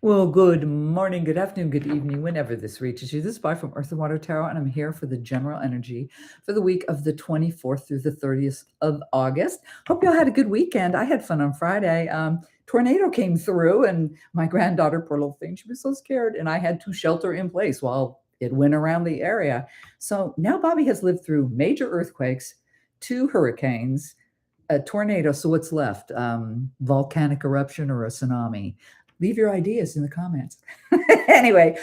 Well, good morning, good afternoon, good evening, whenever this reaches you. This is Bar from Earth and Water Tarot, and I'm here for the general energy for the week of the 24th through the 30th of August. Hope y'all had a good weekend. I had fun on Friday. Tornado came through, and my granddaughter, poor little thing, she was so scared, and I had to shelter in place while it went around the area. So now Bobby has lived through major earthquakes, two hurricanes, a tornado. So what's left? Volcanic eruption or a tsunami? Leave your ideas in the comments. Anyway,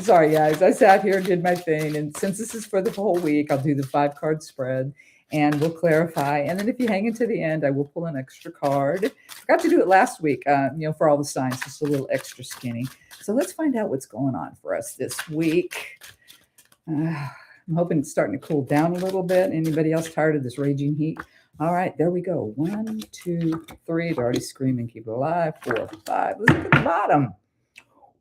sorry guys. I sat here, did my thing, and since this is for the whole week, I'll do the 5 card spread and we'll clarify. And then if you hang into the end, I will pull an extra card. Forgot to do it last week, for all the signs, just a little extra skinny. So let's find out what's going on for us this week. I'm hoping it's starting to cool down a little bit. Anybody else tired of this raging heat? All right, there we go. 1, 2, 3. They're already screaming, keep it alive. 4, 5. Let's look at the bottom.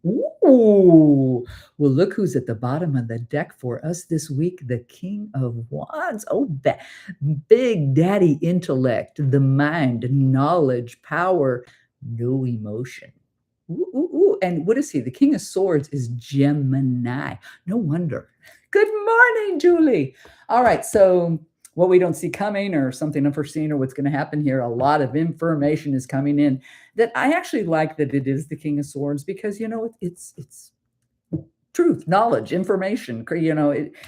Ooh, well, look who's at the bottom of the deck for us this week. The King of Wands. Oh, big daddy intellect, the mind, knowledge, power, no emotion. Ooh, ooh, ooh. And what is he? The King of Swords is Gemini. No wonder. Good morning, Julie. All right, so what we don't see coming or something unforeseen or what's going to happen here, a lot of information is coming in that I actually like that it is the King of Swords because, it's truth, knowledge, information,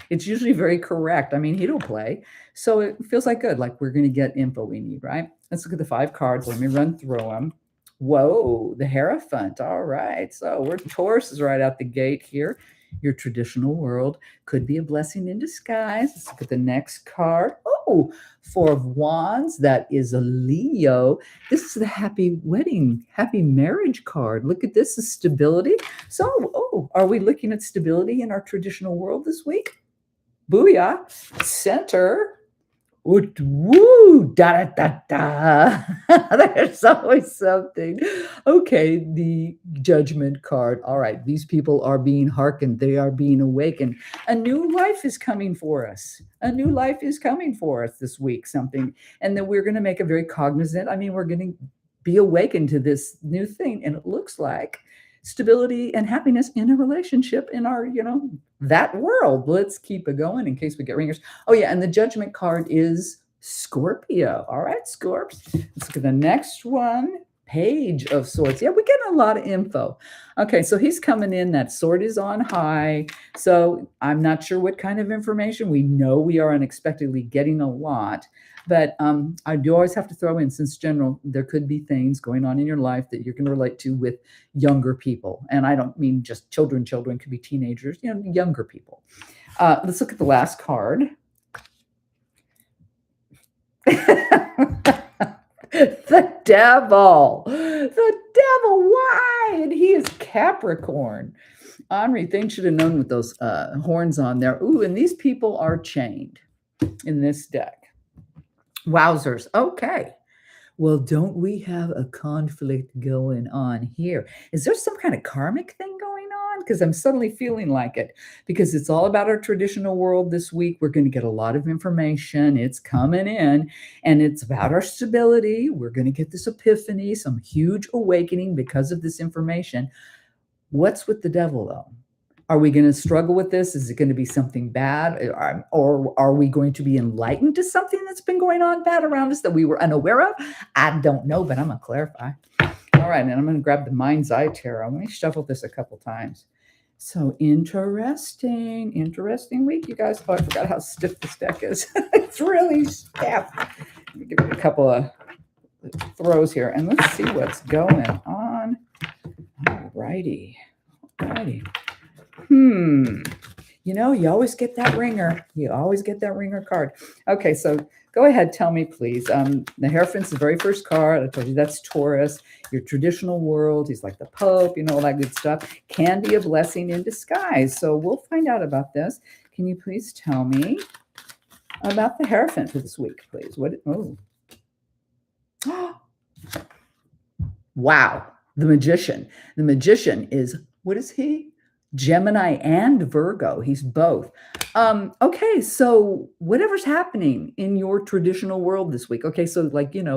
it's usually very correct. I mean, he don't play. So it feels like good, like we're going to get info we need, right? Let's look at the 5 cards. Let me run through them. Whoa, the Hierophant. All right. So we're Taurus is right out the gate here. Your traditional world could be a blessing in disguise. Let's look at the next card. Oh, 4 of Wands. That is a Leo. This is the happy wedding, happy marriage card. Look at this, is stability. So, are we looking at stability in our traditional world this week? Booyah. Center. Woo, da da da da. There's always something. Okay, the Judgment card. All right, these people are being hearkened. They are being awakened. A new life is coming for us. A new life is coming for us this week. Something, and then we're going to make a very cognizant. I mean, we're going to be awakened to this new thing, and it looks like stability and happiness in a relationship in our, that world. Let's keep it going in case we get ringers. Oh, yeah. And the Judgment card is Scorpio. All right, Scorps. Let's look at the next one. Page of Swords. Yeah, we're getting a lot of info. Okay, so he's coming in. That sword is on high. So I'm not sure what kind of information. We know we are unexpectedly getting a lot. But I do always have to throw in, since general, there could be things going on in your life that you can relate to with younger people. And I don't mean just children. Children could be teenagers, younger people. Let's look at the last card. The devil. The devil. Why? And he is Capricorn. Henri, things should have known with those horns on there. Ooh, and these people are chained in this deck. Wowzers. Okay. Well, don't we have a conflict going on here? Is there some kind of karmic thing going on? Because I'm suddenly feeling like it. Because it's all about our traditional world this week. We're going to get a lot of information. It's coming in, and it's about our stability. We're going to get this epiphany, some huge awakening because of this information. What's with the devil, though? Are we going to struggle with this? Is it going to be something bad? Or are we going to be enlightened to something that's been going on bad around us that we were unaware of? I don't know, but I'm going to clarify. All right, and I'm going to grab the Mind's Eye Tarot. Let me shuffle this a couple times. So interesting week, you guys. Oh, I forgot how stiff this deck is. It's really stiff. Let me give it a couple of throws here, and let's see what's going on. All righty. You always get that ringer. You always get that ringer card. Okay, so go ahead, tell me, please. The Hierophant's the very first card. I told you that's Taurus. Your traditional world, he's like the Pope, all that good stuff. Can be a blessing in disguise. So we'll find out about this. Can you please tell me about the Hierophant for this week, please? Wow, the Magician. The Magician is, what is he? Gemini and Virgo. He's both. Okay, so whatever's happening in your traditional world this week. Okay, so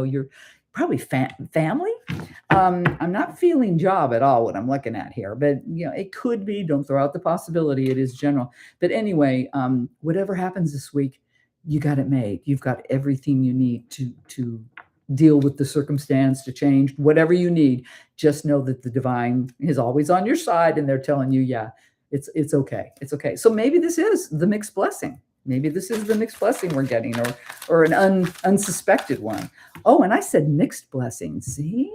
you're probably family. I'm not feeling job at all what I'm looking at here, but it could be. Don't throw out the possibility. It is general. But anyway, whatever happens this week, you got it made. You've got everything you need to deal with the circumstance, to change whatever you need. Just know that the divine is always on your side, and they're telling you, yeah, it's okay. It's okay. So maybe this is the mixed blessing. Maybe this is the mixed blessing we're getting, or an unsuspected one. Oh, and I said mixed blessing. See?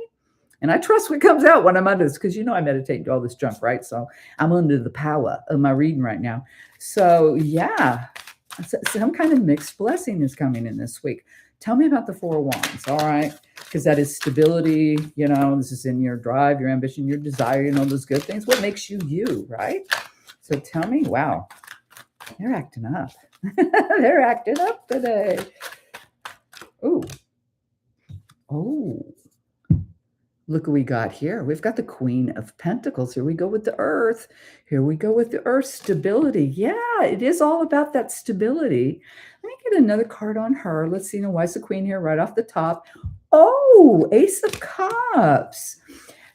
And I trust what comes out when I'm under this, because I meditate and do all this junk, right? So I'm under the power of my reading right now. So yeah, some kind of mixed blessing is coming in this week. Tell me about the Four of Wands, all right? Because that is stability. This is in your drive, your ambition, your desire, those good things. What makes you you, right? So tell me, wow, they're acting up. They're acting up today. Ooh. Oh. Look what we got here. We've got the Queen of Pentacles. Here we go with the Earth. Here we go with the Earth. Stability. Yeah, it is all about that stability. Let me get another card on her. Let's see. Why is the Queen here right off the top? Oh, Ace of Cups.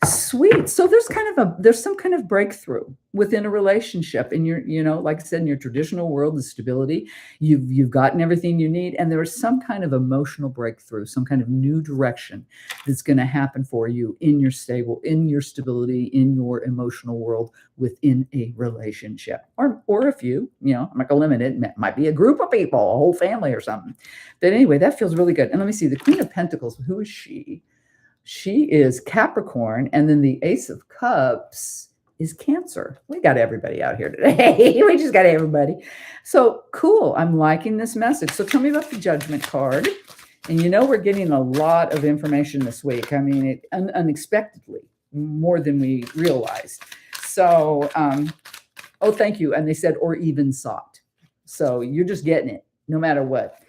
Sweet. So there's some kind of breakthrough within a relationship. In your, like I said, in your traditional world, the stability, you've gotten everything you need, and there is some kind of emotional breakthrough, some kind of new direction that's going to happen for you in your stability, in your emotional world within a relationship, or if I'm not gonna limit it. It might be a group of people, a whole family, or something. But anyway, that feels really good. And let me see, the Queen of Pentacles. Who is she? She is Capricorn, and then the Ace of Cups is Cancer. We got everybody out here today. We just got everybody. So cool. I'm liking this message. So tell me about the Judgment card. And we're getting a lot of information this week. I mean, unexpectedly, more than we realized. So, oh, thank you. And they said, or even sought. So you're just getting it, no matter what.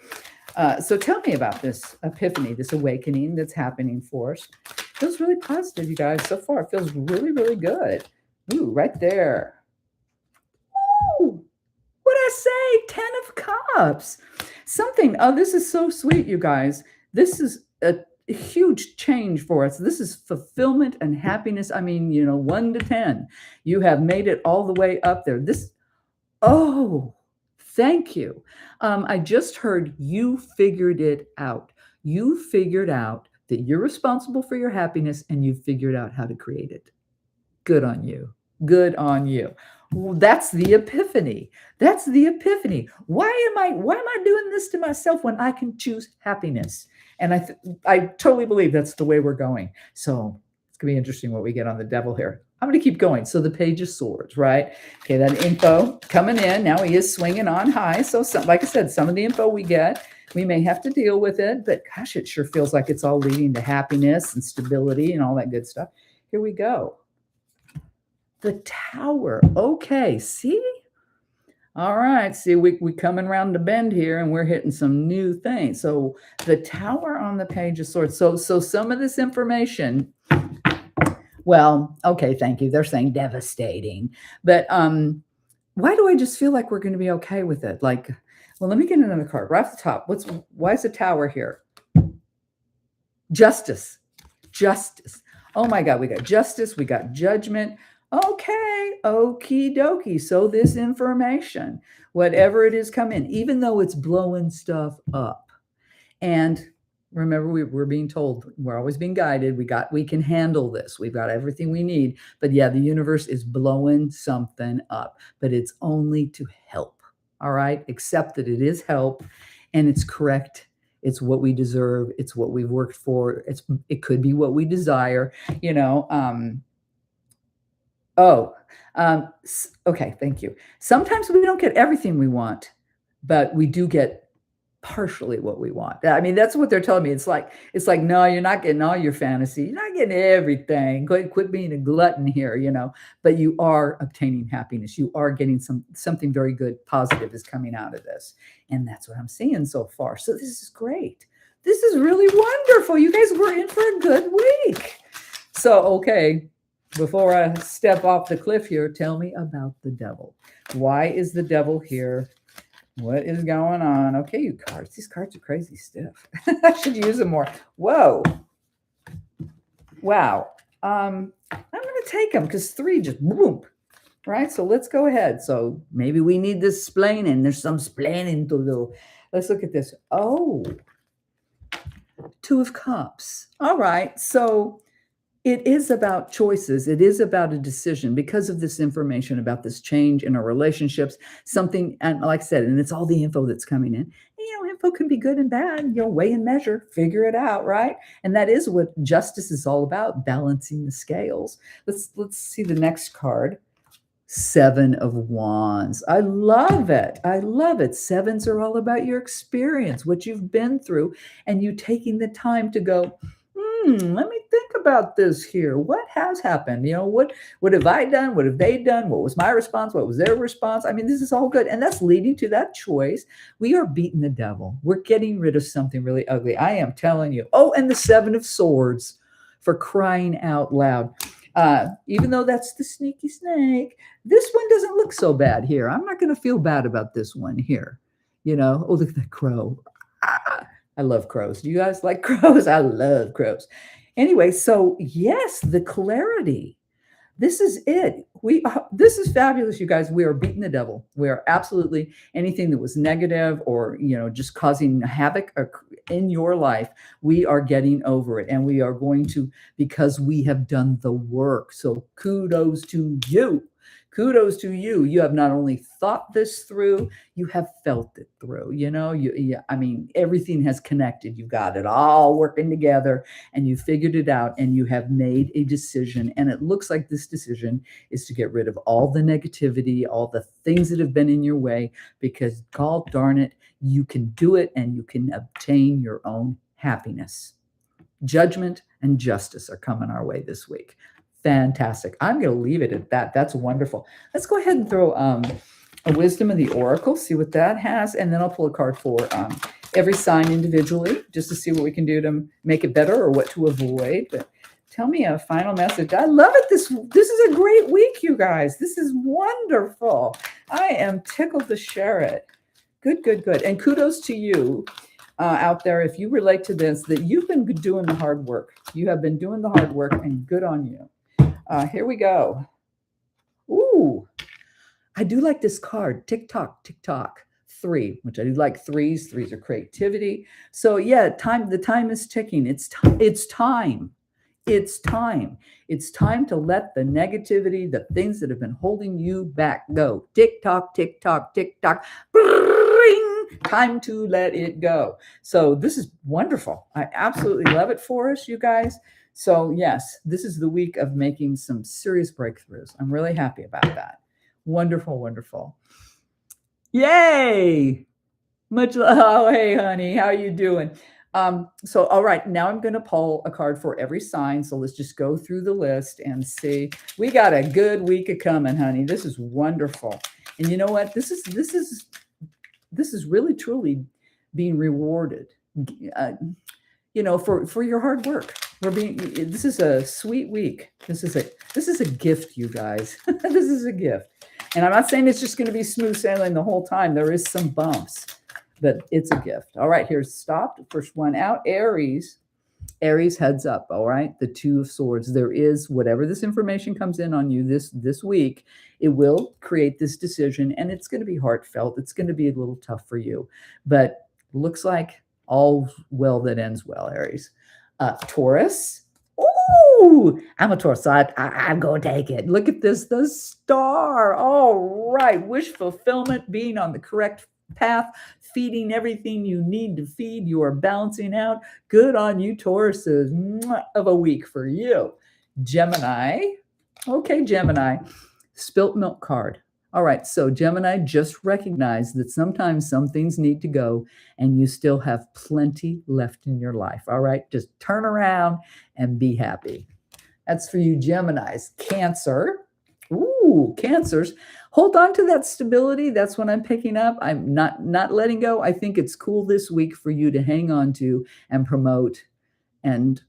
So tell me about this epiphany, this awakening that's happening for us. Feels really positive, you guys, so far. It feels really, really good. Ooh, right there. Ooh, what'd I say? 10 of Cups. Something. Oh, this is so sweet, you guys. This is a huge change for us. This is fulfillment and happiness. I mean, 1 to 10. You have made it all the way up there. Oh, thank you. I just heard you figured it out. You figured out that you're responsible for your happiness, and you figured out how to create it. Good on you. Good on you. Well, that's the epiphany. That's the epiphany. Why am I doing this to myself when I can choose happiness? And I totally believe that's the way we're going. So it's going to be interesting what we get on the Devil here. I'm going to keep going. So the Page of Swords, right? Okay, that info coming in. Now he is swinging on high. So like I said, some of the info we get, we may have to deal with it. But gosh, it sure feels like it's all leading to happiness and stability and all that good stuff. Here we go. The Tower. Okay, see? All right, see, we coming around the bend here, and we're hitting some new things. So the Tower on the Page of Swords. So some of this information... Well, okay, thank you. They're saying devastating. But why do I just feel like we're going to be okay with it? Like, well, let me get another card right off the top. Why is the Tower here? Justice. Justice. Oh my God, we got justice. We got judgment. Okay, okie dokie. So this information, whatever it is, come in, even though it's blowing stuff up. And remember, we're being told, we're always being guided. We can handle this. We've got everything we need. But yeah, the universe is blowing something up, but it's only to help. All right. Accept that it is help, and it's correct. It's what we deserve. It's what we've worked for. It could be what we desire, okay. Thank you. Sometimes we don't get everything we want, but we do get partially what we want. I mean, that's what they're telling me. It's like, no, you're not getting all your fantasy. You're not getting everything. Quit being a glutton here, but you are obtaining happiness. You are getting something very good, positive is coming out of this. And that's what I'm seeing so far. So this is great. This is really wonderful. You guys were in for a good week. So, okay, before I step off the cliff here, tell me about the Devil. Why is the Devil here? What is going on? Okay, you cards. These cards are crazy stiff. I should use them more. Whoa. Wow. I'm going to take them because 3 just boom. Right. So let's go ahead. So maybe we need this splaining. There's some splaining to do. Let's look at this. Oh, 2 of Cups. All right. So it is about choices. It is about a decision because of this information about this change in our relationships. Something, and like I said, and it's all the info that's coming in. Info can be good and bad. Weigh and measure, figure it out, right? And that is what justice is all about: balancing the scales. Let's see the next card. 7 of Wands. I love it. I love it. Sevens are all about your experience, what you've been through, and you taking the time to go, let me think about this here. What has happened? What have I done? What have they done? What was my response? What was their response? I mean, this is all good. And that's leading to that choice. We are beating the devil. We're getting rid of something really ugly. I am telling you. Oh, and the 7 of Swords, for crying out loud. Even though that's the sneaky snake, this one doesn't look so bad here. I'm not going to feel bad about this one here. Oh, look at that crow. I love crows. Do you guys like crows? I love crows. Anyway, so yes, the clarity. This is it. This is fabulous, you guys. We are beating the devil. We are absolutely anything that was negative or just causing havoc in your life. We are getting over it, and we are going to, because we have done the work. So kudos to you. Kudos to you. You have not only thought this through, you have felt it through. I mean, everything has connected. You got it all working together, and you figured it out, and you have made a decision. And it looks like this decision is to get rid of all the negativity, all the things that have been in your way, because God darn it, you can do it, and you can obtain your own happiness. Judgment and justice are coming our way this week. Fantastic. I'm going to leave it at that. That's wonderful. Let's go ahead and throw a wisdom of the oracle, see what that has, and then I'll pull a card for every sign individually, just to see what we can do to make it better or what to avoid. But tell me a final message. I love it. This is a great week, you guys. This is wonderful. I am tickled to share it. Good, good, good. And kudos to you out there, if you relate to this, that you've been doing the hard work. You have been doing the hard work, and good on you. Here we go. Ooh, I do like this card. Tick tock, 3, which I do like threes. Threes are creativity. So yeah, the time is ticking. It's time. It's time. It's time to let the negativity, the things that have been holding you back, go. Tick tock, tick tock, tick tock. Time to let it go. So this is wonderful. I absolutely love it for us, you guys. So yes, this is the week of making some serious breakthroughs. I'm really happy about that. Wonderful, wonderful. Yay! Much love. Oh, hey, honey, how you doing? So all right, now I'm going to pull a card for every sign. So let's just go through the list and see. We got a good week of coming, honey. This is wonderful. And you know what? This is really truly being rewarded. For your hard work. This is a sweet week. This is a gift, you guys. This is a gift. And I'm not saying it's just going to be smooth sailing the whole time. There is some bumps, but it's a gift. All right, here's stop. First one out. Aries, heads up. All right, the 2 of Swords. There is, whatever this information comes in on you this week, it will create this decision, and it's going to be heartfelt. It's going to be a little tough for you, but looks like all well that ends well, Aries. Taurus. Ooh, I'm a Taurus, so I'm going to take it. Look at this, the star. All right, wish fulfillment, being on the correct path, feeding everything you need to feed. You are balancing out. Good on you, Tauruses. Mwah, of a week for you. Gemini. Okay, Gemini. Spilt milk card. All right, so Gemini, just recognize that sometimes some things need to go and you still have plenty left in your life. All right, just turn around and be happy. That's for you, Geminis. Cancer. Ooh, Cancers. Hold on to that stability. That's what I'm picking up. I'm not letting go. I think it's cool this week for you to hang on to and promote and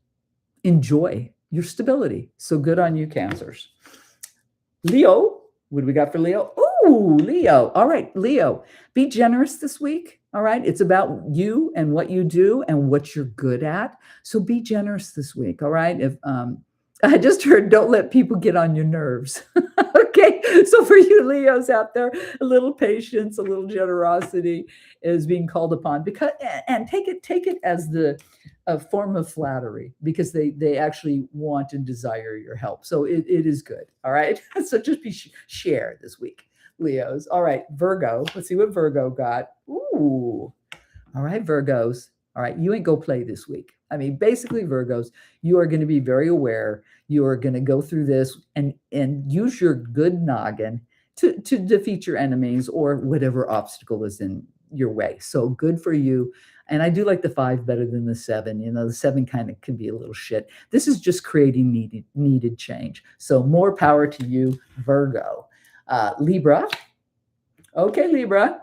enjoy your stability. So good on you, Cancers. Leo. What do we got for Leo? Ooh, Leo. All right, Leo, be generous this week. All right. It's about you and what you do and what you're good at. So be generous this week. All right. If I just heard, don't let people get on your nerves. Okay. So for you Leos out there, a little patience, a little generosity is being called upon because and take it as the a form of flattery because they actually want and desire your help. So it is good. All right. So just be share this week. Leos. All right, Virgo. Let's see what Virgo got. Ooh. All right, Virgos. All right, you ain't go play this week. I mean, basically, Virgos, you are going to be very aware. You are going to go through this and use your good noggin to defeat your enemies or whatever obstacle is in your way. So good for you. And I do like the 5 better than the 7. You know, the 7 kind of can be a little shit. This is just creating needed change. So more power to you, Virgo. Libra. Okay, Libra.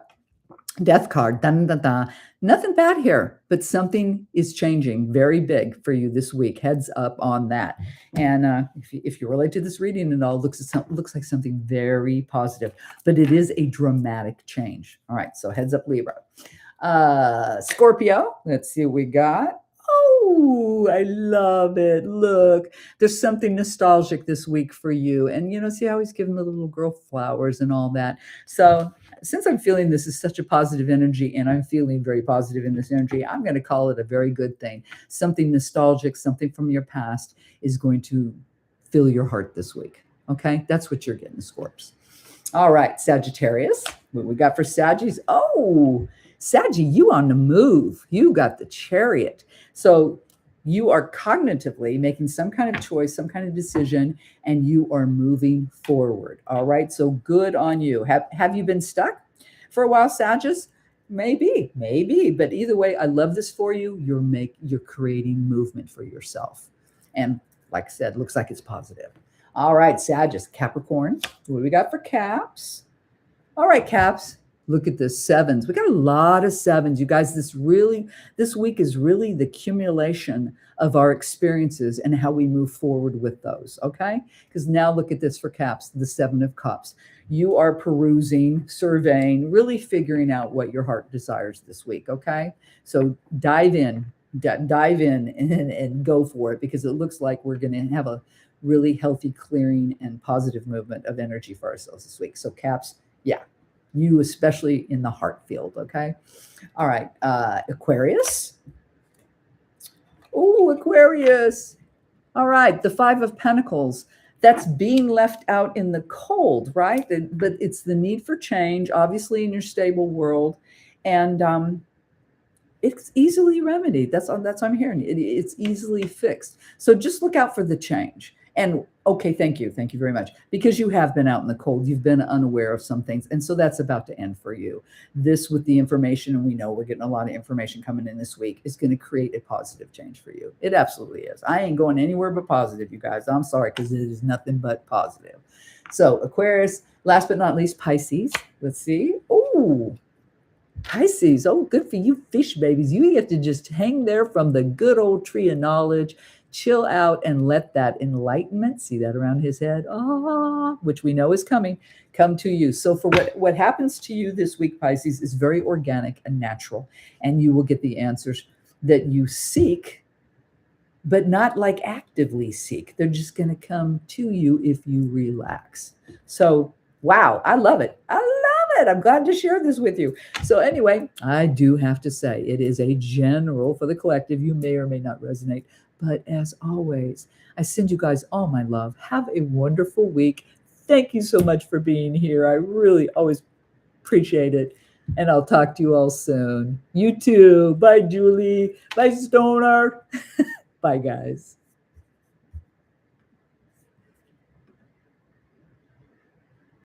Death card. Dun, dun, dun. Nothing bad here, but something is changing very big for you this week. Heads up on that. And if you relate to this reading and all, looks like something very positive, but it is a dramatic change. All right, so heads up, Libra. Scorpio. Let's see what we got. Oh, I love it. Look, there's something nostalgic this week for you. And, you know, see how he's giving the little girl flowers and all that. So since I'm feeling this is such a positive energy and I'm feeling very positive in this energy, I'm going to call it a very good thing. Something nostalgic, something from your past is going to fill your heart this week. Okay, that's what you're getting, Scorps. All right, Sagittarius. What we got for Saggies? Oh, Saggy, you on the move. You got the Chariot. So you are cognitively making some kind of choice, some kind of decision, and you are moving forward. All right. So good on you. Have you been stuck for a while, Sagittarius? Maybe. But either way, I love this for you. You're creating movement for yourself. And like I said, looks like it's positive. All right, Sagittarius, Capricorn. What do we got for Caps? All right, Caps. Look at the 7s. We got a lot of 7s. You guys, this week is really the accumulation of our experiences and how we move forward with those, okay? Because now look at this for Caps, the 7 of Cups. You are perusing, surveying, really figuring out what your heart desires this week, okay? So dive in and go for it because it looks like we're going to have a really healthy clearing and positive movement of energy for ourselves this week. So Caps, yeah. You especially in the heart field, okay? All right, Aquarius. Oh, Aquarius. All right, the 5 of Pentacles. That's being left out in the cold, right? But it's the need for change, obviously in your stable world, and it's easily remedied. That's what I'm hearing. It's easily fixed. So just look out for the change. And okay, thank you very much. Because you have been out in the cold, you've been unaware of some things. And so that's about to end for you. This with the information, and we know we're getting a lot of information coming in this week, is going to create a positive change for you. It absolutely is. I ain't going anywhere but positive, you guys. I'm sorry, because it is nothing but positive. So Aquarius, last but not least, Pisces. Let's see. Oh, Pisces. Oh, good for you fish babies. You get to just hang there from the good old tree of knowledge, chill out and let that enlightenment, see that around his head, which we know is coming, come to you. So for what happens to you this week, Pisces, is very organic and natural, and you will get the answers that you seek, but not like actively seek. They're just going to come to you if you relax. So, wow, I love it. I'm glad to share this with you. So anyway, I do have to say it is a general for the collective. You may or may not resonate. But as always, I send you guys all my love. Have a wonderful week. Thank you so much for being here. I really always appreciate it. And I'll talk to you all soon. You too. Bye, Julie. Bye, Stoner. Bye, guys.